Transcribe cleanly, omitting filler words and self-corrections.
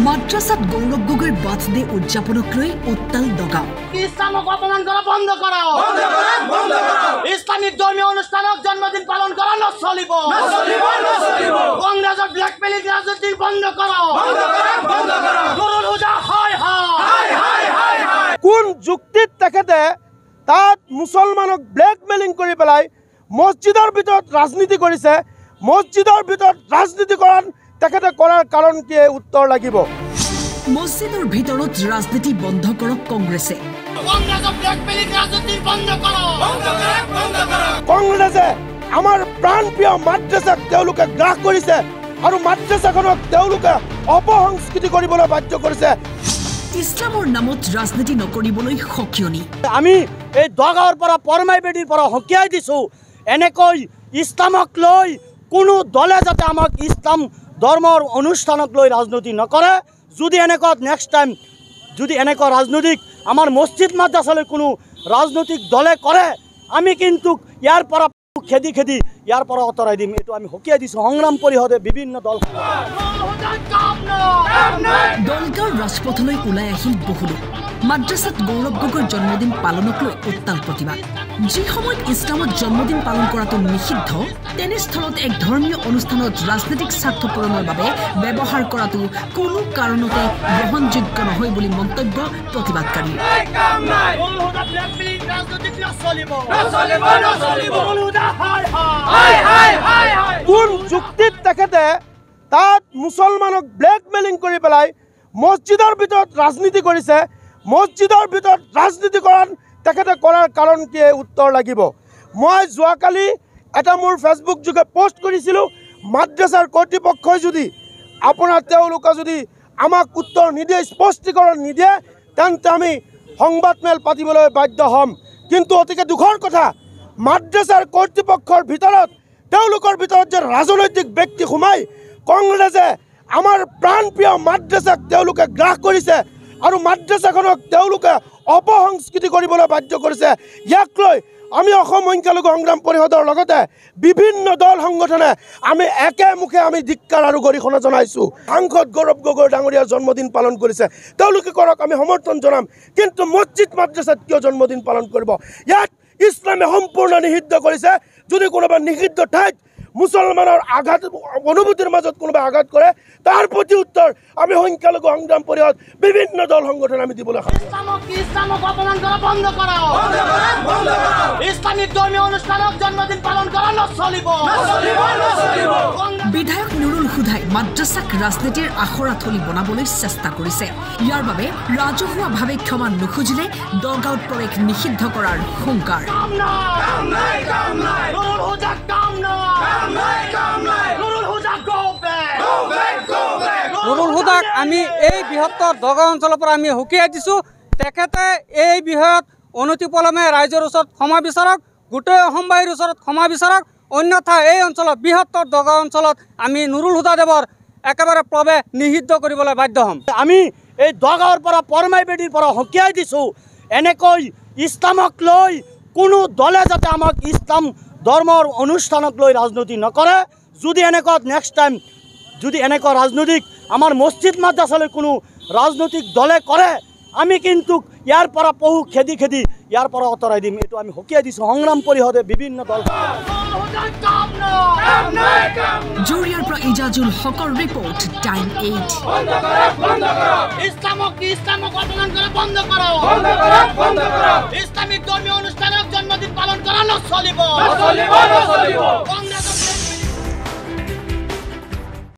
মাদ্ৰাসাত গৌৰব গগৈৰ বাৰ্থডে উদযাপনক লৈ উত্তাল দগাও। ইসলামক অপমান করা বন্ধ করাও, ইসলামিক ধর্মীয় অনুষ্ঠানক জন্মদিন পালন করা নচলিব। কংগ্রেসের ব্ল্যাকমেলিং রাজনীতি বন্ধ করাও। নুরুল হুদা হায় হায়। কোন যুক্তিত তেখেতে তাত মুছলমানক ব্ল্যাকমেলিং কৰি পেলাই মছজিদৰ ভিতৰত ৰাজনীতি কৰিছে। মছজিদৰ ভিতৰত ৰাজনীতি তেখেতে কৰাৰ কাৰণ কি উত্তৰ লাগিব। মছজিদৰ ভিতৰত ৰাজনীতি বন্ধ কৰক কংগ্ৰেছে। কংগ্ৰেছে আমাৰ প্ৰাণপ্ৰিয় মাদ্ৰাছাক তেওঁলোকে গ্ৰাস কৰিছে আৰু মাদ্ৰাছাখনক তেওঁলোকে অপসংস্কৃতি কৰিবলৈ বাধ্য কৰিছে। ইছলামৰ নামত ৰাজনীতি নকৰিবলৈ সকিয়নি। আমি এই দগাঁৱৰ পৰা পৰমাই বেদীৰ পৰা সকীয়াই দিছোঁ, এনেকৈ ইছলামক লৈ কোনো দলে যাতে আমাক ইছলাম ধৰ্মৰ অনুষ্ঠানক লৈ ৰাজনীতি নকৰে। যদি এনেকুৱা নেক্সট টাইম যদি এনেকুৱা ৰাজনৈতিক আমাৰ মছজিদ মাদ্ৰাছালৈ কোনো ৰাজনৈতিক দলে কৰে, আমি কিন্তু ইয়াৰ পৰা খেদি ইয়াৰ পৰা আঁতৰাই দিম। এইটো আমি সকীয়াই দিছোঁ। সংগ্ৰাম পৰিষদে বিভিন্ন দল দলগাঁৱৰ ৰাজপথলৈ ওলাই আহিল বহুলোক। মাদ্ৰাছাত গৌৰৱ গগৈৰ জন্মদিন পালনক লৈ উত্তাল প্ৰতিবাদ। যি সময়ত ইছলামত জন্মদিন পালন কৰাটো নিষিদ্ধ, তেনেস্থলত এক ধৰ্মীয় অনুষ্ঠানত ৰাজনৈতিক স্বাৰ্থ পূৰণৰ বাবে ব্যৱহাৰ কৰাটো কোনো কাৰণতে গ্ৰহণযোগ্য নহয় বুলি মন্তব্য প্ৰতিবাদকাৰীৰ। কোন যুক্তিত তেখেতে তাত মুছলমানক ব্ল্যাকমেলিং কৰি পেলাই মছজিদৰ ভিতৰত ৰাজনীতি কৰিছে। মছজিদৰ ভিতৰত ৰাজনীতি তেখেতে কৰাৰ কাৰণ কি উত্তৰ লাগিব। মই যোৱাকালি এটা মোৰ ফেচবুক যোগে পোষ্ট কৰিছিলোঁ, মাদ্ৰাছাৰ কৰ্তৃপক্ষই যদি তেওঁলোকে যদি আমাক উত্তৰ নিদিয়ে, স্পষ্টীকৰণ নিদিয়ে, তেন্তে আমি সংবাদমেল পাতিবলৈ বাধ্য হ'ম। কিন্তু অতিকে দুখৰ কথা, মাদ্ৰাছাৰ কৰ্তৃপক্ষৰ ভিতৰত তেওঁলোকৰ ভিতৰত যে ৰাজনৈতিক ব্যক্তি সোমাই কংগ্ৰেছে আমাৰ প্ৰাণপ্ৰিয় মাদ্ৰাছাক তেওঁলোকে গ্ৰাস কৰিছে আৰু মাদ্ৰাছাখনক তেওঁলোকে অপসংস্কৃতি কৰিবলৈ বাধ্য কৰিছে। ইয়াক লৈ আমি অসম সংখ্যালঘু সংগ্ৰাম পৰিষদৰ লগতে বিভিন্ন দল সংগঠনে আমি একেমুখে আমি ধিক্কাৰ আৰু গৰিহণা জনাইছোঁ। সাংসদ গৌৰৱ গগৈ ডাঙৰীয়াৰ জন্মদিন পালন কৰিছে, তেওঁলোকে কৰক, আমি সমৰ্থন জনাম। কিন্তু মছজিদ মাদ্ৰাছাত কিয় জন্মদিন পালন কৰিব? ইয়াত ইছলামে সম্পূৰ্ণ নিষিদ্ধ কৰিছে। যদি কোনোবা নিষিদ্ধ ঠাইত মুছলমানৰ আঘাত অনুভূতিৰ মাজত কোনোবাই আঘাত কৰে, তাৰ প্ৰতি উত্তৰ আমি সংখ্যালঘু সংগ্ৰাম পৰিষদ বিভিন্ন দল সংগঠন আমি দিবলৈ ইছলামক অপমান কৰা বন্ধ কৰাও। ইছলামিক ধৰ্মীয় অনুষ্ঠানক জন্মদিন পালন কৰা নচলিব। বিধায়ক নুৰুল হুদাই মাদ্ৰাছাক ৰাজনীতিৰ আখৰাথলী বনাবলৈ চেষ্টা কৰিছে। ইয়াৰ বাবে ৰাজহুৱাভাৱে ক্ষমা নুখুজিলে দগাঁৱত প্ৰৱেশ নিষিদ্ধ কৰাৰ হুংকাৰ। নুৰুল হুদাক আমি এই বৃহত্তৰ দগাঁও অঞ্চলৰ পৰা আমি সকীয়াই দিছোঁ। তেখেতে এই বিষয়ত অনতিপলমে ৰাইজৰ ওচৰত ক্ষমা বিচাৰক, গোটেই অসমবাসীৰ ওচৰত ক্ষমা বিচাৰক। অন্যথা এই অঞ্চলত বৃহত্তৰ দগাঁও অঞ্চলত আমি নুৰুল হুদা দেৱৰ একেবাৰে প্ৰৱেশ নিষিদ্ধ কৰিবলৈ বাধ্য হ'ম। আমি এই দগাঁৱৰ পৰা পৰমাই বেদীৰ পৰা সকীয়াই দিছোঁ, এনেকৈ ইছলামক লৈ কোনো দলে যাতে আমাক ইছলাম ধৰ্মৰ অনুষ্ঠানক লৈ ৰাজনীতি নকৰে। যদি এনেকুৱা নেক্সট টাইম যদি এনেকুৱা ৰাজনৈতিক আমাৰ মছজিদ মাদ্ৰাছালৈ কোনো ৰাজনৈতিক দলে কৰে, আমি কিন্তু ইয়াৰ পৰা খেদি ইয়াৰ পৰা আঁতৰাই দিম। এইটো আমি সকীয়াই দিছোঁ। সংগ্ৰাম পৰিষদে বিভিন্ন দল জুৰিয়াৰ পৰা ইজাজুল হকৰ ৰিপৰ্ট, টাইম 8। ইছলামক অপমান কৰা বন্ধ কৰাও। ইছলামিক ধৰ্মীয় অনুষ্ঠানক জন্মদিন পালন কৰা নচলিব।